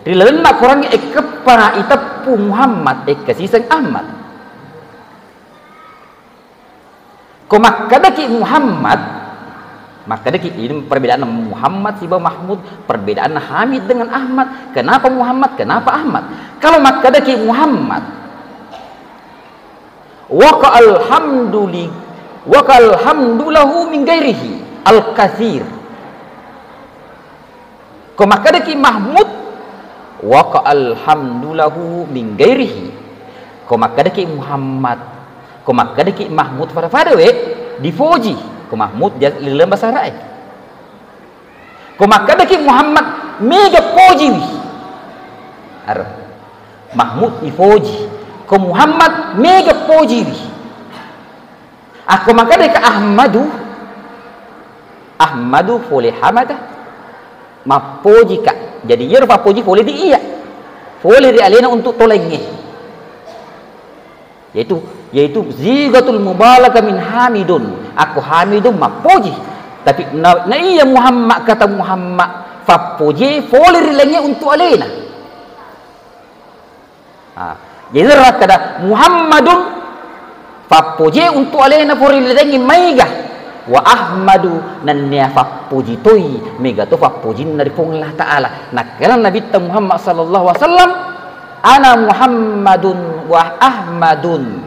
Rilalan nak korang ekepana itapu Muhammad ekasisang Ahmad. Ko makadaki Muhammad, makadaki ini perbedaan Muhammad siba Mahmud, perbedaan Hamid dengan Ahmad. Kenapa Muhammad? Kenapa Ahmad? Kalau makadaki Muhammad, wa alhamdulahu min ghairihi al-katsir. Ko makadaki Mahmud wa alhamdulahu min ghairihi. Ko makadaki Muhammad, ko makadaki Mahmud pada we difoji. Ko Mahmud dia dalam bahasa Arab. Ko makadaki Muhammad mega poji wi. Arab. Mahmud difoji. Ko Muhammad mega poji wi. Aku makadaki Ahmadu boleh hamadah mapoji kak. Jadi ia rupa puji boleh di iya, boleh di alena untuk tolengnya, yaitu zigatul mubalaghah min hamidun. Aku hamidun mapoji, tapi na iya Muhammad kata Muhammad fapoji boleh di alena untuk alena. Jadi kata Muhammadun fapoji untuk alena boleh di alena maiga. Wa Ahmadu nannya fapuji toi mega to fapujin dari Allah Ta'ala. Nah kalau Nabi Muhammad sallallahu alaihi wasallam ana Muhammadun wa Ahmadun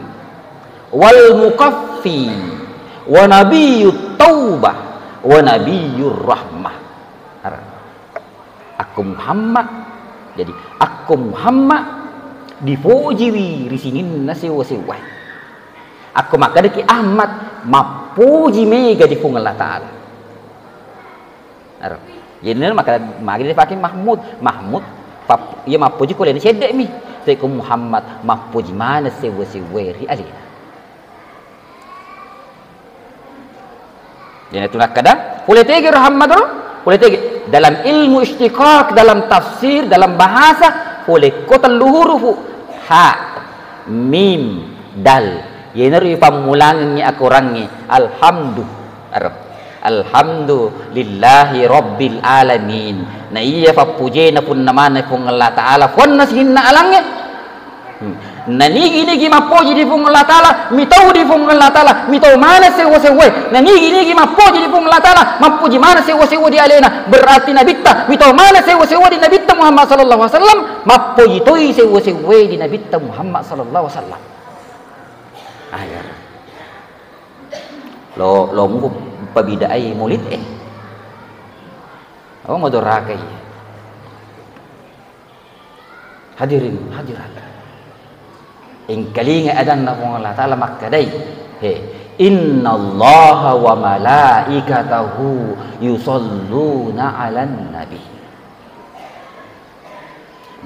wal mukaffi wa nabiyyut taubah wa nabiyyur rahmah. Aku Muhammad, jadi aku Muhammad dipuji wi risingin nasiwa-siwa. Aku makadaki Ahmad mapuji mega di pung Allah Ta'ala. Jadi maka dia pakai Mahmud ia mapuji ko len sedek mi te ko Muhammad mapuji mana sewa-sewa ri ali. Jadi itulah kadang boleh tege Muhammad boleh tege dalam ilmu istiqaq, dalam tafsir, dalam bahasa boleh ko luhur ha mim dal. Yeneri pamulangannya aku rangi alhamdulillahi rabbil alamin. Na iya papujena pun namana pun Allah Ta'ala pun nasihinna alangnya. Na nigi mapoji di pun Allah Ta'ala mitau di pun Allah Ta'ala mitau mana sewa-sewa. Na nigi mapoji di pun Allah Ta'ala mapuji mana sewa-sewa di alena. Berarti nabitta mitau mana sewa-sewa di nabitta Muhammad sallallahu alaihi wasallam mapuji toi sewa-sewa di nabitta Muhammad sallallahu alaihi wasallam. Agar lo mu pabidai mulit mau dorakai hadirin hadirat ingkalinga adan na kung Allah Ta'ala makkaday innallaha wa malaikatahu yusalluna 'alan nabi.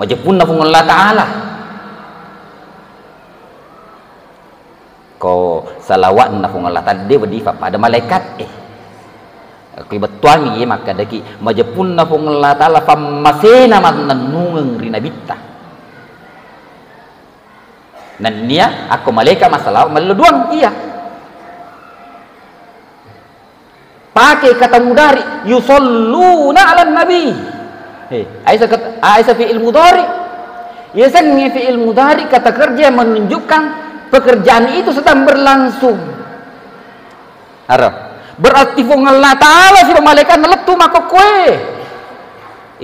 Majapun na kung Allah Ta'ala ko salawat na kung Allah Ta'ala dia berdifa pada malaikat kibattuan ni maka daki majapun na kung Allah Ta'ala famasena mananungang rinabitta nannya aku malaikat masalah maluduang iya pakai kata mudari yusalluna 'alan nabi. Aisyah fi'il mudari yasangnya fi'il mudari kata kerja menunjukkan pekerjaan itu sedang berlangsung. Berarti fung Allah Ta'ala si malaikat neletu maka kue.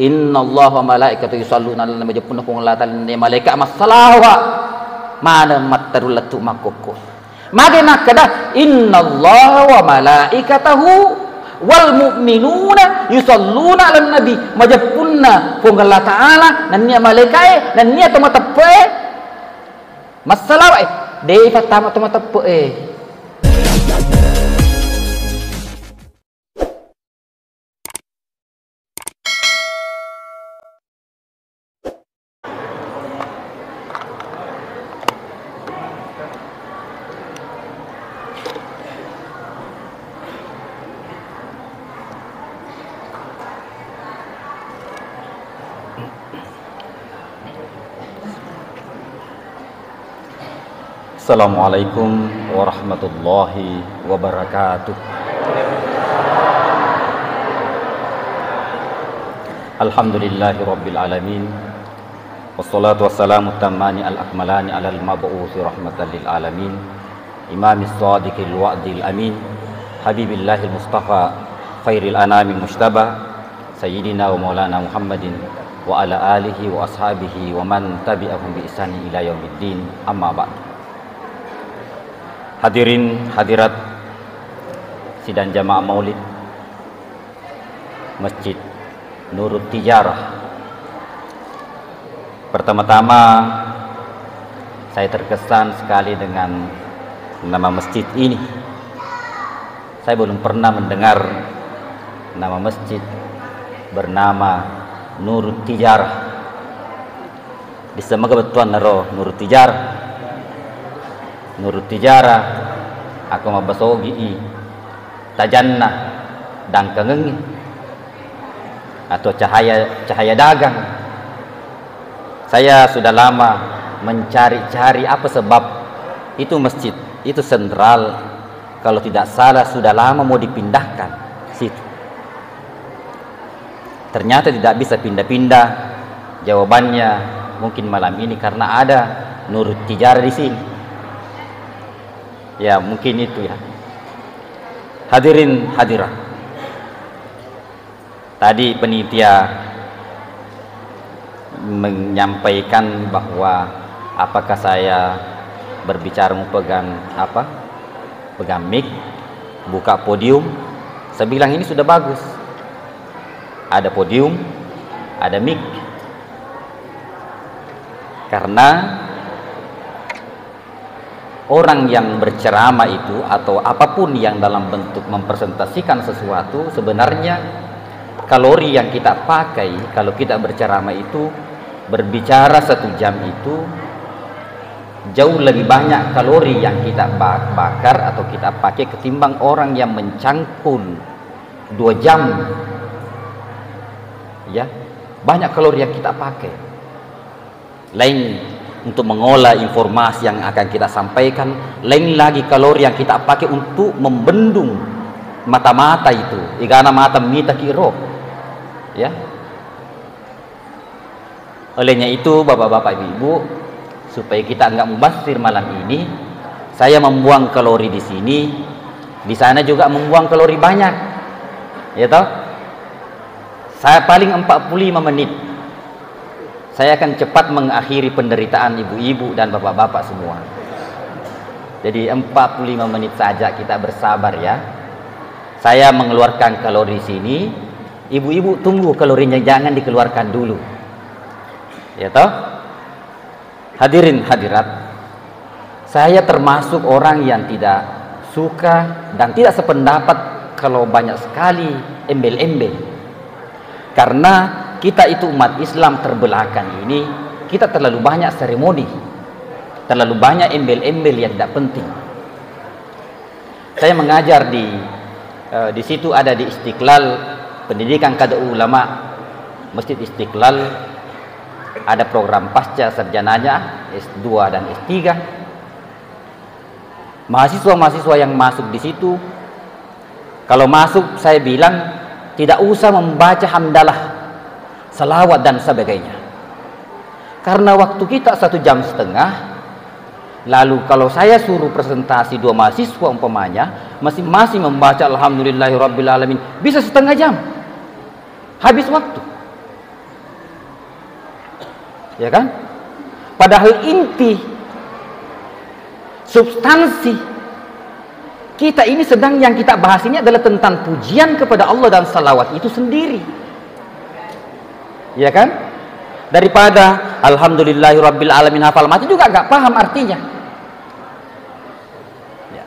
Innallaha wa malaikatahu yusalluna 'alan nabi japun fung Allah Ta'ala ni malaikat masalawa mana matarul letu maka kue. Magana kada innallaha wa malaikatahu wal mu'minuna yusalluna 'alan nabi majapunna fung Allah Ta'ala nan ni malaikat nan ni tomatepe masalawa dei pertama tomatepe Assalamualaikum warahmatullahi wabarakatuh. Alhamdulillahi rabbil alamin. Wassalatu wassalamu tammani al-akmalani alal mab'uthi rahmatan lil alamin imamis sadiqil wa'dil amin habibillahil mustafa khairil anamil mujtaba sayyidina wa maulana Muhammadin wa ala alihi wa ashabihi wa man tabi'ahum bi ihsani ila yaumiddin, amma ba'd. Hadirin hadirat sidang jamaah maulid Masjid Nurut Tijarah. Pertama-tama saya terkesan sekali dengan nama masjid ini. Saya belum pernah mendengar nama masjid bernama Nurut Tijarah. Bisa kebetulan naro Nurut Tijarah. Nurut Tijarah aku mabasogi tajanna dan kengengi atau cahaya dagang. Saya sudah lama mencari-cari apa sebab itu masjid itu sentral, kalau tidak salah sudah lama mau dipindahkan situ. Ternyata tidak bisa pindah-pindah. Jawabannya mungkin malam ini karena ada Nurut Tijarah di sini. Ya mungkin itu ya. Hadirin hadirat. Tadi penitia menyampaikan bahwa apakah saya berbicara mau pegang mic, buka podium. Saya bilang ini sudah bagus, ada podium, ada mic, karena orang yang berceramah itu atau apapun yang dalam bentuk mempresentasikan sesuatu, sebenarnya kalori yang kita pakai kalau kita berceramah itu, berbicara 1 jam itu jauh lebih banyak kalori yang kita bakar atau kita pakai ketimbang orang yang mencangkul 2 jam. Ya, banyak kalori yang kita pakai. Lain untuk mengolah informasi yang akan kita sampaikan, lain lagi kalori yang kita pakai untuk membendung mata-mata itu. Igana mata mita kiro. Ya. Olehnya itu bapak-bapak ibu-ibu, supaya kita enggak mubazir malam ini, saya membuang kalori di sini, di sana juga membuang kalori banyak. Ya toh? Saya paling 45 menit. Saya akan cepat mengakhiri penderitaan ibu-ibu dan bapak-bapak semua. Jadi 45 menit saja kita bersabar ya. Saya mengeluarkan kalori sini, ibu-ibu tunggu kalorinya, jangan dikeluarkan dulu. Ya toh? Hadirin hadirat, saya termasuk orang yang tidak suka dan tidak sependapat kalau banyak sekali embel-embel. Karena kita itu umat Islam terbelakang ini, kita terlalu banyak seremoni, terlalu banyak embel-embel yang tidak penting. Saya mengajar di situ ada di Istiqlal, pendidikan kader ulama Masjid Istiqlal. Ada program pasca sarjananya S2 dan S3. Mahasiswa-mahasiswa yang masuk di situ, kalau masuk saya bilang tidak usah membaca hamdalah, salawat dan sebagainya. Karena waktu kita 1,5 jam. Lalu kalau saya suruh presentasi 2 mahasiswa umpamanya masing-masing membaca alhamdulillahirabbil alamin, bisa 1/2 jam. Habis waktu. Ya kan? Padahal inti substansi kita ini sedang yang kita bahas ini adalah tentang pujian kepada Allah dan salawat itu sendiri. Ya kan? Daripada alhamdulillahirabbil alamin hafal mati juga enggak paham artinya. Ya.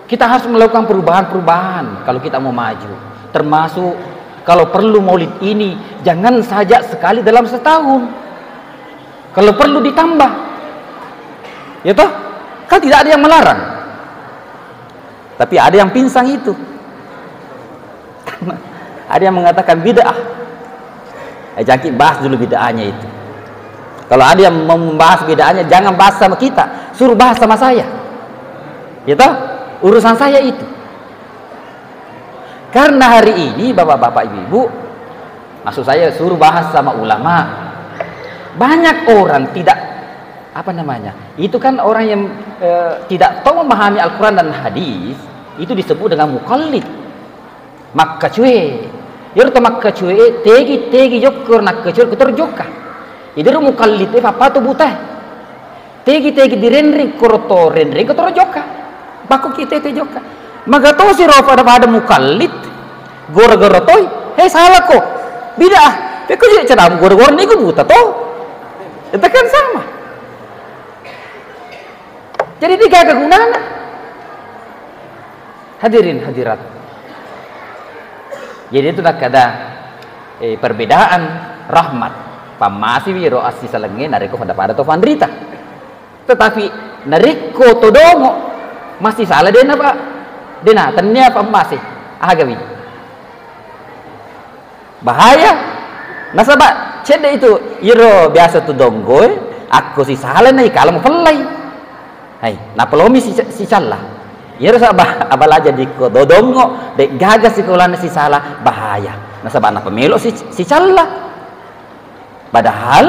Kita harus melakukan perubahan-perubahan kalau kita mau maju. Termasuk kalau perlu maulid ini jangan saja sekali dalam setahun. Kalau perlu ditambah. Ya toh? Kan tidak ada yang melarang. Tapi ada yang pinsang itu. Ada yang mengatakan bid'ah. Jangan bahas dulu bid'ahnya itu. Kalau ada yang membahas bid'ahnya, jangan bahas sama kita, suruh bahas sama saya. Ya toh? Urusan saya itu. Karena hari ini bapak-bapak ibu-ibu, Maksud saya suruh bahas sama ulama. Banyak orang tidak itu kan orang yang tidak tahu memahami Al-Quran dan hadis, itu disebut dengan mukallid. Maka cuy, yerto maka cuy, tegi jokker nak kecil keterjoka. Idero mukallid apa tu buta. Tegi direnring koroto renring keterjoka. Baku kita joka. Maka to si rofa ada mukallid. Gora-gora toy, salah kok. Bidah. Peko je cadam gora-gora ni buta toh. Itu kan sama. Jadi tiga kegunaan. Hadirin hadirat. Jadi itu nak ada perbedaan rahmat. Pamasi wiro asli salenge nariko pada to vandrita. Tetapi nariko todongo masih salah dena Pak. Dena tanya pamasi. Agawi. Bahaya. Nasabak cede itu iro biasa tu donggoy. Aku si salah nih kalau mau pelai. Hai, na pelomi si salah. Iro sabah abala jadi ko dodongo dek gagas si kolana si salah bahaya. Nasabak na pemelo si salah. Padahal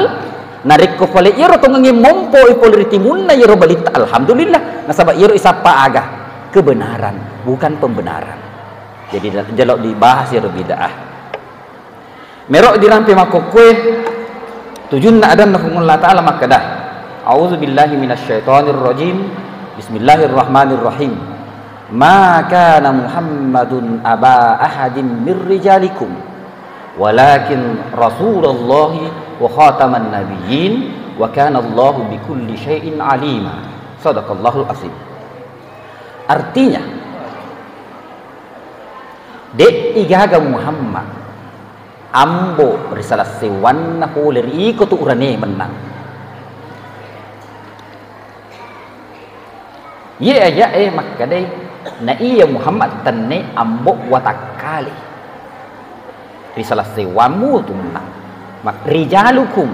narik ko pole iro to ngimompo ipoliritimun na iro balita alhamdulillah. Nasabak iro isapa aga kebenaran bukan pembenaran. Jadi jalok dibahas iro bid'ah. Merok dirampi makokwe tujun na adam nafungullah ta'ala makadah. A'udzubillahi minasyaitonir rajim. Bismillahirrahmanirrahim. Ma kana Muhammadun aba ahadin mir rijalikum walakin Rasulullahi wa khataman nabiyyin wa kana Allahu bikulli syai'in alima. Shadaqallahul azim. Artinya dek igaga Muhammad ambo risalah sewan na poleri ko tu urane menang. Ya makadai na iya Muhammad tanne ambo watakali. Risalah sewamu tu menang. Mak rijalukum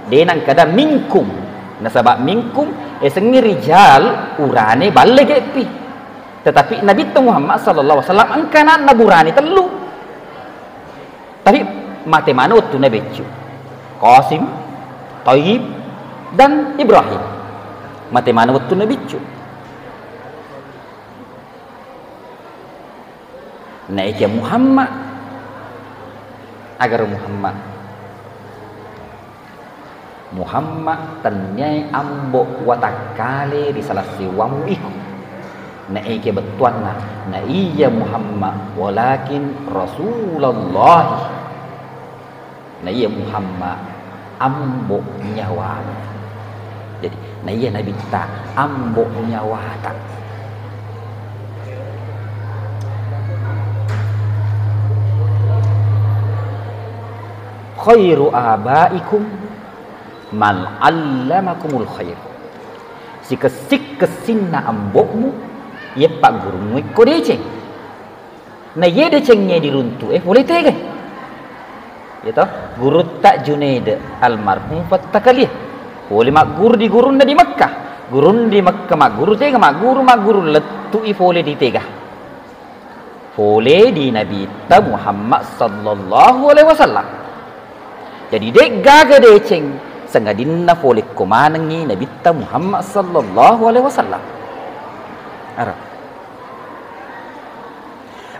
denang kada minkum. Nasabak minkum sengi rijal urane balle gepi. Tetapi Nabi Muhammad sallallahu alaihi wasallam angkana naburani telu. Tapi mate mana waktu Nabi Qasim, Tayyib dan Ibrahim. Mate mana waktu Nabi naiknya Muhammad agar Muhammad tanyai ambok watakale di salah siwamu iku naiknya betuan na iya Muhammad walakin Rasulullah na iya Muhammad ambok nyawa. Jadi na iya Nabi kita ambok nyawa tak. Khairu abaikum man allamakumul khair. Si kesinna ambokmu ye pak guru ko deceng. Na ye decengnya diruntu boleh tege. Ya toh guru tak Junaid almarhum fattakalih. Boleh mak guru di gurun di Mekkah. Gurun di Mekkah mak guru tega mak guru letu boleh ditega. Boleh di Nabi Muhammad sallallahu alaihi wasallam. Jadi dek gaga deceng sengadinna folek kumanangi Nabi Muhammad sallallahu alaihi wasallam. Arab.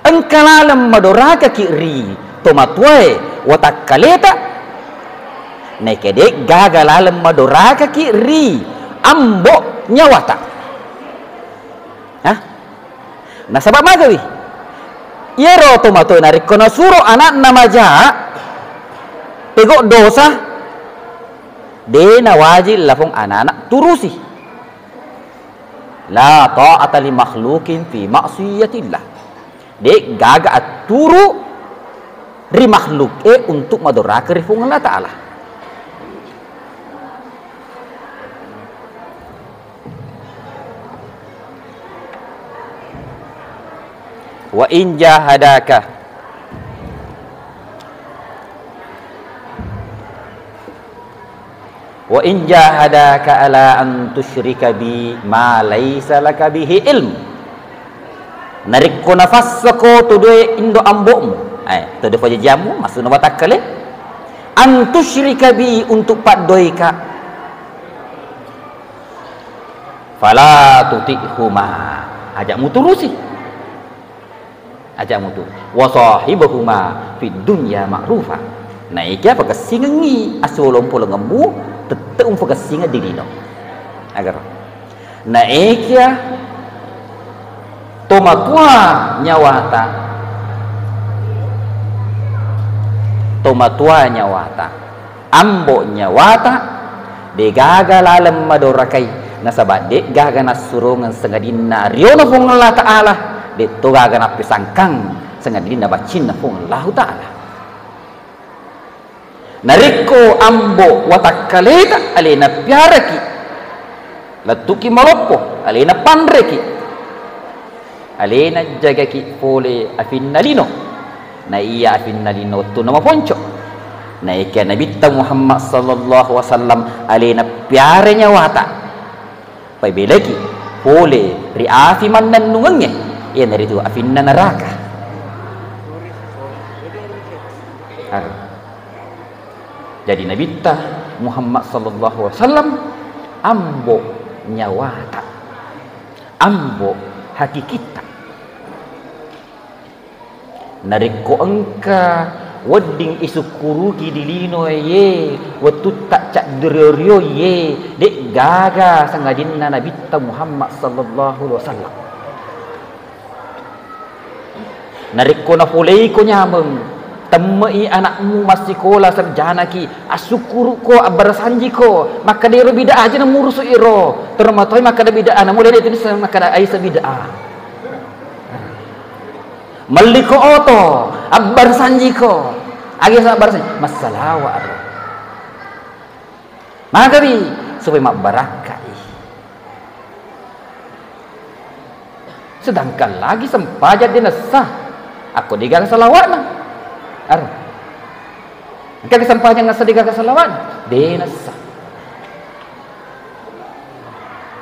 Engkalalam madoraka kiri tomatue watakkaleta nekede gaga lalam madoraka kiri ambo nyawata. Hah? Nah sabab magawi. Yero tomatue narik kono suro anak namaja pegok dosa dena wajib lafung anak-anak turusi. La ta'ata li makhlukin fi ma'siyatillah. Dek gaga aturu ri makhluk untuk madoraka rifung Allah Ta'ala. Wa in jahadaka wa in jahadaka ala an tusyrika bi ma laysa laka bihi ilm narik ko nafas ko to do indo ambokmu to do faje jamu masuna watakale antusyrika bi untuk padoika fala tuti'huma ajak muturusi ajak mutu wa sahibahuma fid dunya ma'rufa naik apa kesingi asolom polo ngembu tetep kesinga dilino agar naik ya tomatua nyawata tomatua nyawata ambo nyawata de gaga lalem madorakai nasabat de gaga nasurungan sengadina riona fung Allah Ta'ala de to gaga napisangkang sengadina bacin fung Allah Ta'ala nariko ambo watakaleta alena piaraki latuki malopo alena pandreki alena jagaki pole afinnalino na iya afinnalino tu nama ponco na ikan Nabi Muhammad sallallahu alaihi wasallam alena piarenya wata pai belaki pole riafi mannan nungenge ya dari tu afinna neraka jadi Nabi Muhammad sallallahu alaihi wasallam ambo nyawata ambo haki kita nariko engka wedding isukuru ki dilino ye watu tak cak deryo ye dek gaga sangadinna Nabi Muhammad sallallahu alaihi wasallam nariko na fulei ko nyameng temui anakmu masih sekolah sarjana ki asukuru ko abarsanji ko maka dia bida aja na murusu iro termatoi maka ada bida ana mulai itu maka ada aisa bida maliko oto abarsanji ko agi sa abarsanji masalawa aro maka bi supaya mak barakai sedangkan lagi sempajat dia nasah aku digang salawat na aro kaki sampahnya ngasa diga kesalawat denasa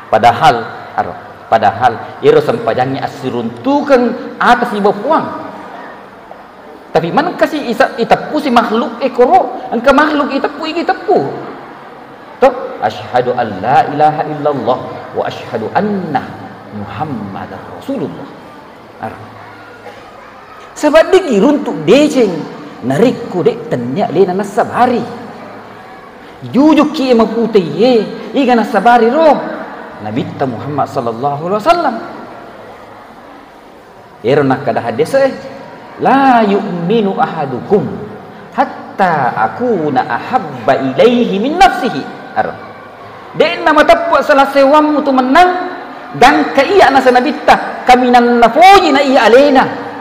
padahal aro padahal iro sampajangnya asiruntukan atas ibu puang tapi man kasih itapu si makhluk ekoro angka makhluk itapu toh asyhadu an la ilaha illallah wa asyhadu anna muhammadar rasulullah aro sebab dia runtuk deceng nariku dek tenyak lena nasabari jujuk ki maputai ye iga nasabari roh Nabi Muhammad sallallahu alaihi wasallam irna kada hadis la yu'minu ahadukum hatta akuna ahabba ilaihi min nafsihi ar dek nama tapu salah sewamu tu menang dan ka iya nasa Nabi kaminan nafoji na iya alena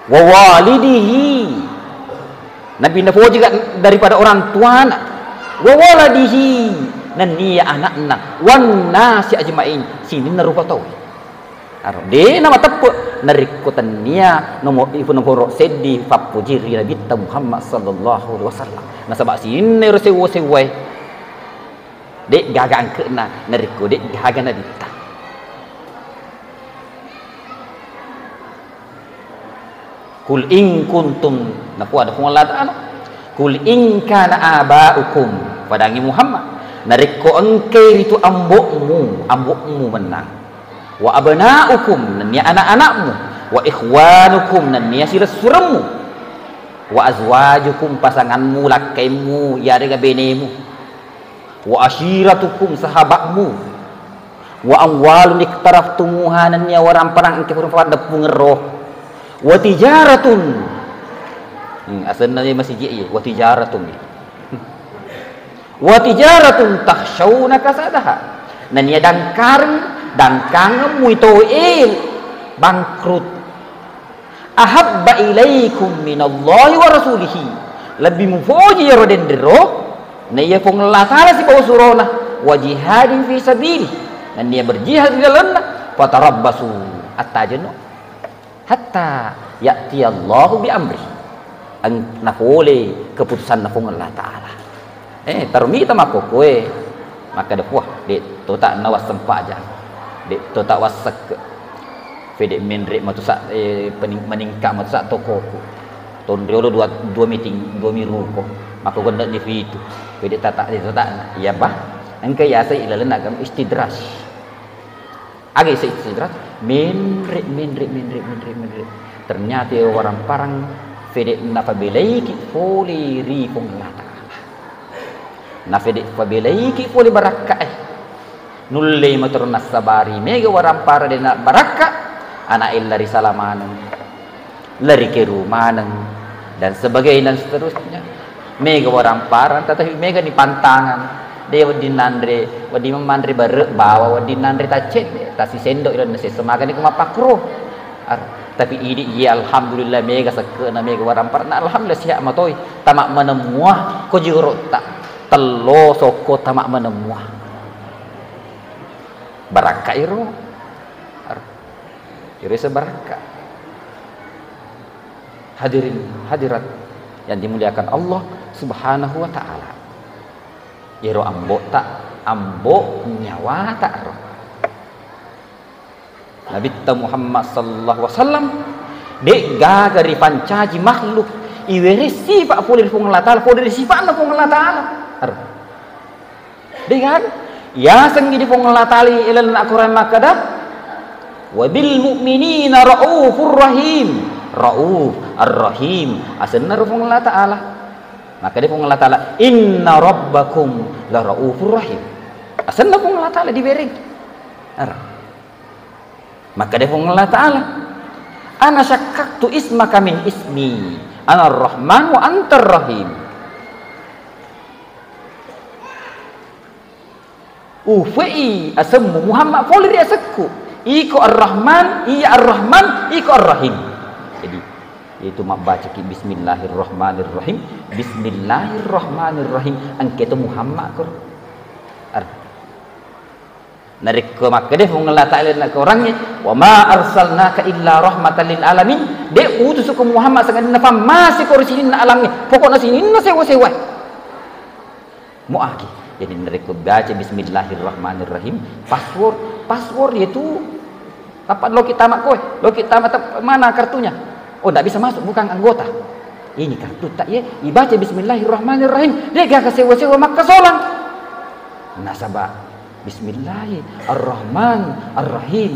wa walidihi Nabi nafo juga daripada orang tua anak wa waladihi nan niya anakna wan nasi ajmain sini narupa tau aro de nama tepu narikutan niya nomor nomor seddi fapujiri Nabi Muhammad sallallahu alaihi wasallam nasabak sini sewa dek gagang kena nariku dek gagang Nabi Kul in kuntum naku ada Allah Ta'ala kul in kana abaukum padangi Muhammad nariko engke itu ambokmu menang wa abnaukum nan ya anak-anakmu wa ikhwanukum nan ya sirasuramu wa azwajukum pasanganmu lakaimu ya dengan benemu wa ashiratukum sahabatmu wa amwalun iktaraftumuha nan ya waram perang engke pada pungeroh wa tijaratun asalnya masih je wa tijaratun wa tijaratun takhshawna kasadaha nan ya dan kangemu itu bangkrut ahabba ilaikum minallahi wa rasulihi lebih mufoji ya roden dero na ya fong la taala si bawa surona wa jihadin fi sabili dan dia berjihad di dalamnya fatarabbasu atajanu hatta ya'ti Allahu bi amri ang nafole keputusan nafung Allah Ta'ala tarmi tama ko koe maka depuah de to tak nawas sempa aja de to tak wasak fede menrek matusak meningkat matusak toko ku Tondriolo dua meeting, dua minggu kok. Maka ganda di situ. Pwede tatak di tatak. Iya bah. Engkau ya saya ilalan agam istidras. Agak saya istidras. Menrik. Ternyata orang parang fede nafabelaiki foli rifung lata. Nafede fabelaiki foli baraka nulle matur nasabari mega orang para dena baraka anak illari salamanan lari ke rumanan dan sebagainya dan seterusnya mega orang para tetapi mega di pantangan dia wadi nandre wadi memandre bare bawa wadi nandre tacet tasi sendok dan nasi semakan iku mapakro tapi ini ya alhamdulillah mega sakena mega orang para alhamdulillah siap matoi tamak menemuah ko jiro tak telo soko tamak menemuah baraka iro sebaraka. Hadirin hadirat yang dimuliakan Allah Subhanahu wa taala. Iro ambo nyawa tak ro. Nabi Muhammad sallallahu alaihi wasallam dek gagari pancaji makhluk iweri sifat fulir fung Allah taala fulir sifat fung Allah taala. Dek kan ya sengi di fung Allah taala ilal Al-Qur'an makada wa bil mu'minina raufur rahim. Rauf ar-rahim asanna fung Allah taala. Maka dia fung Allah taala inna rabbakum la raufur rahim. Asanna fung Allah taala diberi. Maka dia fung Allah taala ana syakkaktu ismaka min ismi ana ar-rahman wa antar rahim. Ufai asammu Muhammad folir asakku iko ar-rahman iya ar-rahman iko ar-rahim. Jadi itu mak baca ki bismillahirrahmanirrahim bismillahirrahmanirrahim angke tu Muhammad kor narik ke maka deh Allah taala nak ke orangnya wa ma arsalnaka illa rahmatan lil alamin de utus ke Muhammad sangat nafa masih kor sini na alamnya pokoknya sini na sewa muaki. Jadi mereka baca bismillahirrahmanirrahim password itu apa lo kita mak kowe lo kita mana kartunya oh tidak bisa masuk bukan anggota ini kartu tak ya dibaca bismillahirrahmanirrahim dia gak sewa maka solang nasabah bismillahirrahmanirrahim.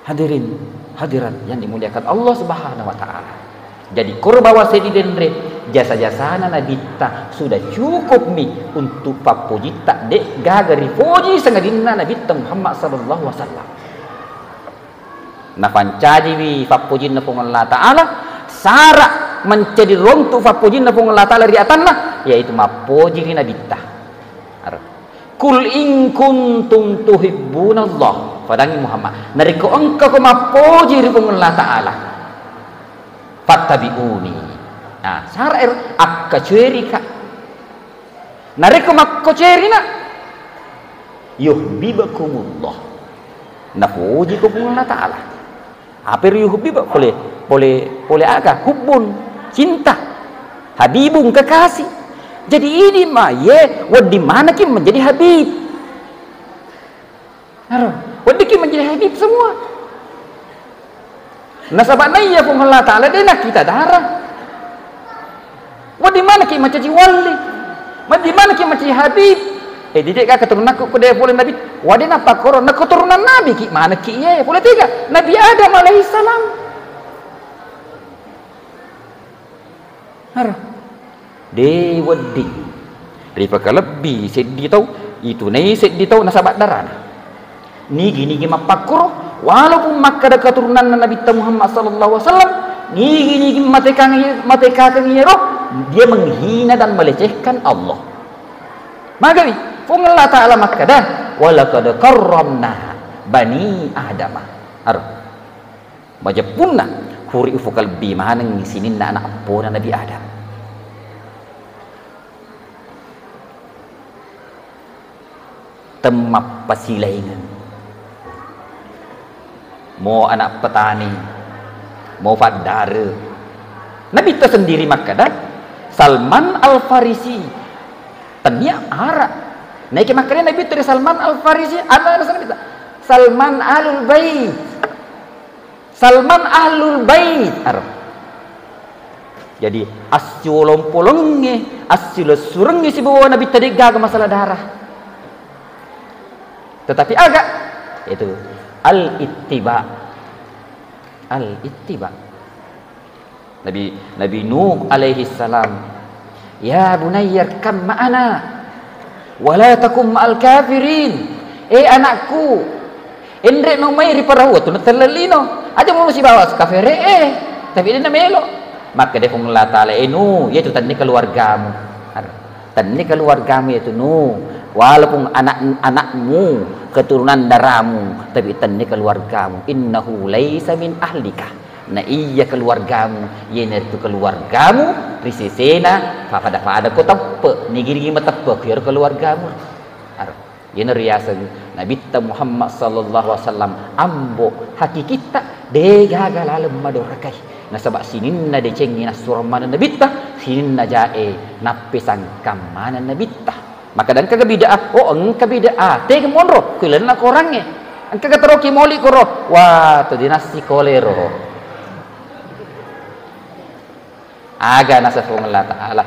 Hadirin hadirat yang dimuliakan Allah Subhanahu wa taala. Jadi kurbawa sedidendre jasa-jasana nabita sudah cukup mi untuk papuji tak dek gagari puji sangadina Nabi Muhammad sallallahu alaihi wasallam. Na pancaji wi papuji na pung Allah taala sara menjadi rontu papuji na pung Allah taala riatanna yaitu mapuji ni nabita. Kul in kuntum tuhibbunallah fadangi Muhammad nariko engkau ko mapuji ri pung Allah taala fattabi'uni. Nah, sarair akka cerika. Nareko makko cerina. Yuhibbukumullah. Nafuji ko pun Allah taala. Apa yuhibbu boleh aga hubbun cinta. Habibun kekasih. Jadi ini mah ye wadi mana ki menjadi habib. Naro, wadi ki menjadi habib semua. Nasabana iya pun Allah taala dena kita darah. Di mana ki macam wali? Di mana ki macam habib? Didik ka keturunan ku dia boleh nabi. Wadi napa koron nak keturunan nabi ki mana ki ye boleh tiga. Nabi Adam alaihi salam. Har. De wadi. Daripada lebih sedih tahu itu nih sedih tahu nasabat darah. Ni gini mapakro walaupun maka ada keturunan Nabi Muhammad sallallahu alaihi wasallam ni mateka roh dia menghina dan melecehkan Allah. Maka fung Allah taala makada walaqad karramna bani Adam. Ar. Baca punna huri ufukal bi manang sinin anak apona Nabi Adam. Temap pasilaingan. Mau anak petani, mau fadare. Nabi tersendiri makada Salman Al-Farisi. Tanya Arab. Naik makanya Nabi dari Salman Al-Farisi ada Salman Alul Bait. Salman ahlul bait Arab. Jadi asyolong polonge, asyul surenge si bawa Nabi tadi gagal masalah darah. Tetapi agak itu al-ittiba. Al-ittiba. Nabi Nuh alaihi salam, ya bunayya kam ma'ana wa la takum ma'al kafirin. Anakku, endre no mai riparahu tu natalino. Aja mau si bawa kafir tapi dia melo. Maka dia pun Allah Ta'ala Nuh, yaitu tadi keluargamu. Tadi keluargamu yaitu Nuh. Walaupun anak-anakmu, keturunan darahmu, tapi tadi keluargamu. Innahu laisa min ahlika. Nah iya keluargamu, yana itu keluargamu, risisena, pada ko tepe, nigiri tepe kira keluargamu. Yana riasa Nabi Muhammad sallallahu alaihi wasallam ambo haki kita degaga lalam madorakai. Nasabak sinin na decengi na surman na nabita, sinin na jae napisang kamana nabita. Maka dan kagabida ang kabida tega monro kuilan na korangnya. Ang kagateroki moli koro, wah to dinasti kolero. Aga nasa Allah Ta'ala.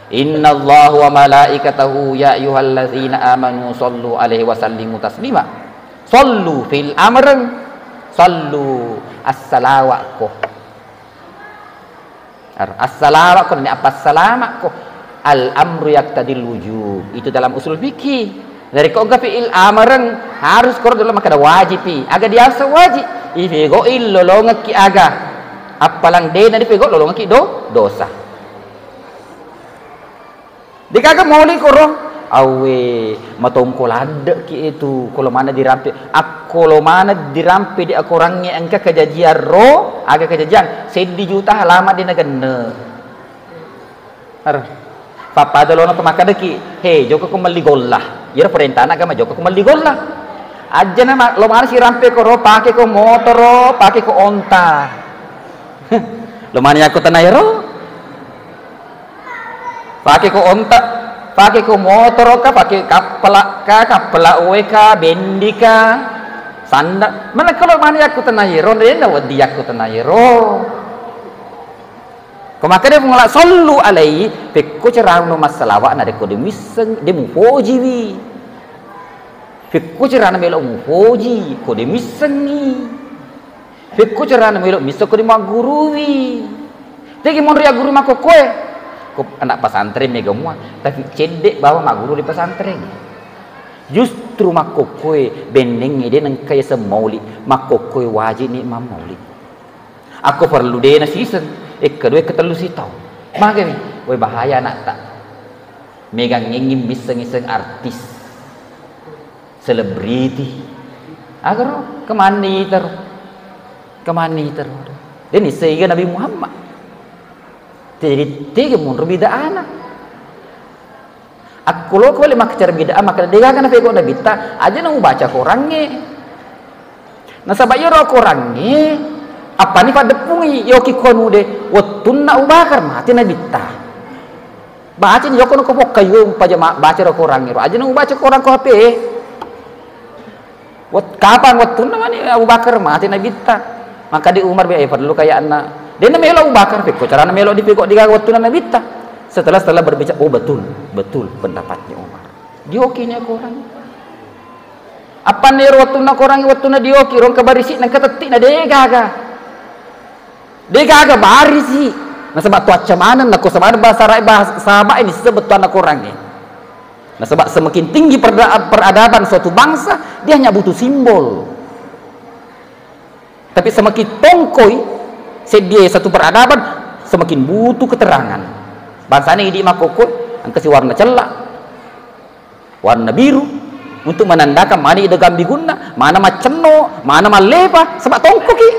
Inna Allah wa malaikatahu ya ayyuhallazina amanu sallu alaihi wa sallimu taslima. Sallu fil amrun, sallu as-salawako. As-salawako ini apa salama ko? Al-amru yaqtadil wujub. Itu dalam usul fikih. Dari kau fi'il amrun harus kor dalam makada wajib. Aga diasa wajib. Ifego illolong ki aga. Apalang de na dipego lolong ki dosa. Dikaga moli koro awe matongkolada ki itu kalau mana dirampe kalau mana dirampe di akorangnya angka kejajian ro aga kejajian sedi juta halaman di negara papa dalono pemakada ki joko kembali gollah ira perintah agama joko kembali gollah aja nama lo mana si rampe koro pakai ko motor pakai ko onta lo mana aku tanah ro pakai ko onta, pakai ko motor ka, pakai kapal ka, bendi ka, sanda. Mana kalau mana aku tanayero, dia nak wadi aku tanayero. Kau makanya mengelak sallu alaihi, pekko cerang no masalah na deko demiseng, demu foji wi. Pekko cerang melo mu foji, ko demisengi. Pekko cerang melo miso ko di maguru wi. Tegi mon ria guru mako koe. Anak pesantren mega semua tapi cedek bawa mak guru di pesantren justru mak kokoe bendeng dia nang kaya semauli mak kokoe wajib ni imam maulid aku perlu dia na season kedua ketelu si tau maka ni woi bahaya nak tak megang ngingin biseng-iseng artis selebriti agar kemana itu dan ini sehingga Nabi Muhammad jadi tiga mun bida anak. Aku lo kau lemak cara bida maka dia kan apa kau nak bita aja nang baca korangnya. Nasabaya ro korangnya apa ni pada pungi yoki konu de watun na ubakar mati na bita. Baca ni joko ko pok kayu pajama baca ro korangnya ro aja nang baca korang ko HP. Wat kapan watun na mani Abu Bakar mati na bita. Maka di Umar be perlu kayak anak dia nak melok Bakar peko cara nak melok dipekok di waktu nak bita setelah berbicara betul pendapatnya Umar diokinya korang apa nih waktu nak korang waktu nak dioki rong kabarisi nak ketetik nak dia gaga barisi nah sebab tuaca mana nak ko sama bahasa rakyat bahasa sahabat ini sebetulnya korangnya nah sebab semakin tinggi peradaban suatu bangsa dia hanya butuh simbol tapi semakin tongkoi sedia satu peradaban semakin butuh keterangan. Bangsa ini di makoko ang kasi warna celak, warna biru untuk menandakan mana ida gambi guna, mana maceno, mana malepa, sebab tongkoki.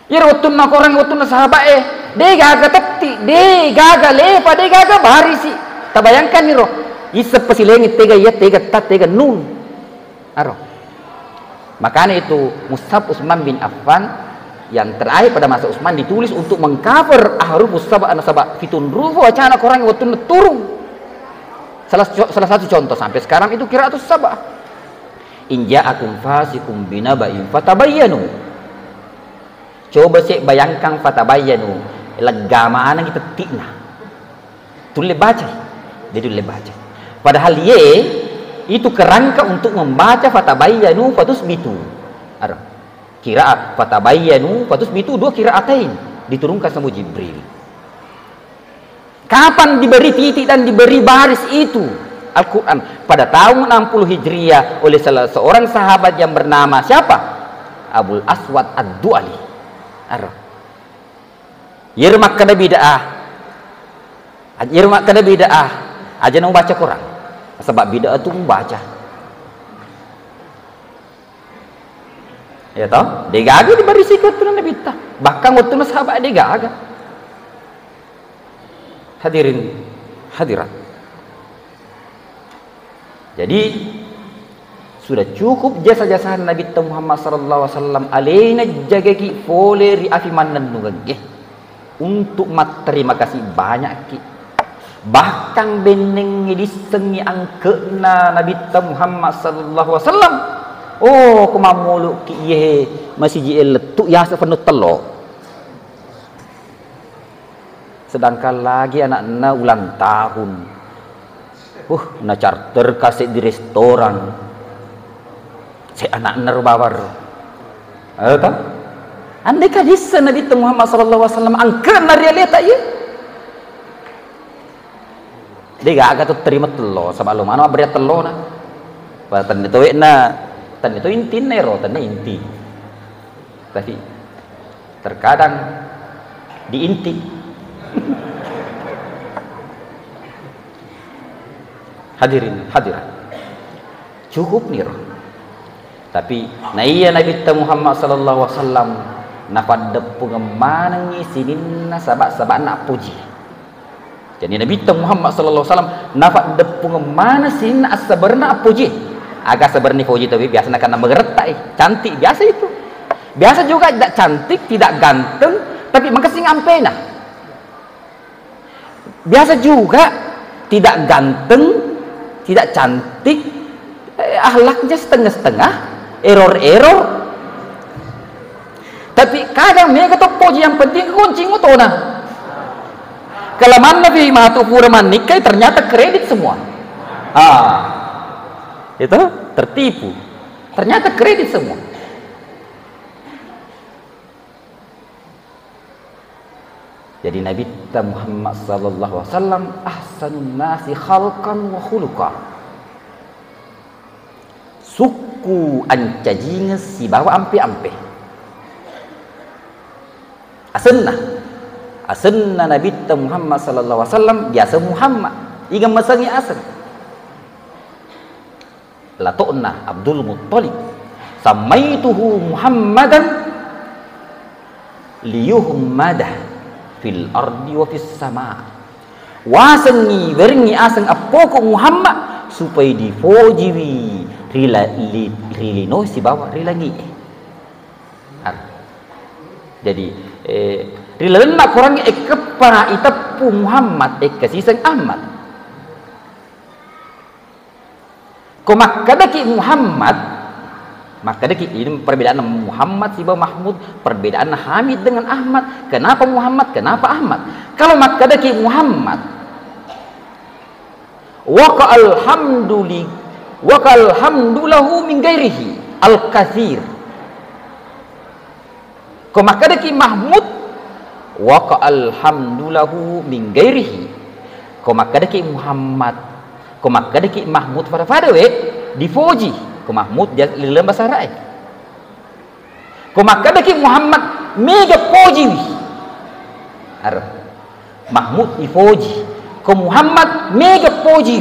Ya waktu nak orang waktu nak sahabat dia gaga tekti, dia gaga lepa, dia gaga barisi. Tabayangkan ni roh, isa pasilengi tega ya tega tat tega nun, aro. Makanya itu Mushaf Utsman bin Affan yang terakhir pada masa Utsman ditulis untuk mengcover ahruf sabah anasabah fitun rufu wacana orang waktu turun. Salah satu contoh sampai sekarang itu qiraatus sabah. In ja'akum fasikum binaba'in fatabayyanu. Coba sih bayangkan fatabayyanu. Legama anak kita tikna. Tulis baca. Dia tulis baca. Padahal ye itu kerangka untuk membaca fatabayyanu fatusbitu. Ada kiraat fatabayyanu fatusbitu, dua kiraatain diturunkan sama Jibril. Kapan diberi titik dan diberi baris itu? Al-Quran pada tahun 60 Hijriah oleh salah seorang sahabat yang bernama siapa? Abul Aswad Ad-Du'ali. Yermak kada bid'ah. Yermak kada bid'ah. Aja nang baca Quran. Sebab bid'ah itu membaca. Ya toh? Dia gagal diberi sikut tu Nabi ta. Bahkan waktu sahabat dia gagal. Hadirin hadirat. Jadi sudah cukup jasa-jasa Nabi Muhammad sallallahu alaihi wasallam alena jagaki fole ri afi manan nugage untuk terima kasih banyak ki. Bahkan beneng disengi angkena Nabi Muhammad sallallahu alaihi wasallam. Oh, kumamulu ki ye masih je letuk ya sepenuh telo. Sedangkan lagi anak-anak ulang tahun. Na charter kasih di restoran. Si anak nerbawar. Tahu? Andai kadisa Nabi Muhammad sallallahu alaihi wasallam angkat realita ya. Dia gak agak terima telo sama lu mana beri telo na. Tan itu tan itu inti nero, tan inti. Tapi terkadang di inti. Hadirin hadirat, cukup nih roh. Tapi naiya Nabi Muhammad sallallahu alaihi wasallam nafad pengemanang sinin sabak-sabak nak puji. Jadi Nabi Muhammad sallallahu alaihi wasallam nafad pengemana sinin asabarna puji. Agak sabar ni puji tapi biasa nak kena mengeretak, cantik biasa itu. Biasa juga tidak cantik, tidak ganteng, tapi makasih ngampena. Biasa juga tidak ganteng, tidak cantik, akhlaknya setengah-setengah, error-error. Tapi kadang mereka tu puji yang penting kunci ngoto nah. Kalau mana Nabi Mahatupura manikai ternyata kredit semua. Itu tertipu. Ternyata kredit semua. Jadi Nabi Muhammad sallallahu alaihi wasallam ahsanun nasi khalqan wa khuluqa. Suku ancajinga si bawa ampe-ampe. Asenna Nabi Muhammad sallallahu alaihi wasallam biasa Muhammad. Iga masangi asen. Latona Abdul Muttalib. Samaituhu Muhammadan liyuhmadah fil ardi wa fis sama. Wasangi beringi asang apoko Muhammad supaya difojiwi rilino si bawa rilangi. Jadi rilana kurang ekepara itapu Muhammad ekasisang Ahmad. Komakadaki Muhammad maka ini perbedaan Muhammad Siba Mahmud, perbedaan Hamid dengan Ahmad. Kenapa Muhammad? Kenapa Ahmad? Kalau makadaki Muhammad wa alhamdulahu min ghairihi al-katsir. Kalau makadaki Mahmud wa alhamdulahu min ghairihi. Kalau makadaki Muhammad, kalau makadaki Mahmud pada we difoji. Ko Mahmud dia dalam bahasa Arab. Ko makadaki Muhammad mega poji. Arab. Mahmud ifoji. Ko Muhammad mega poji.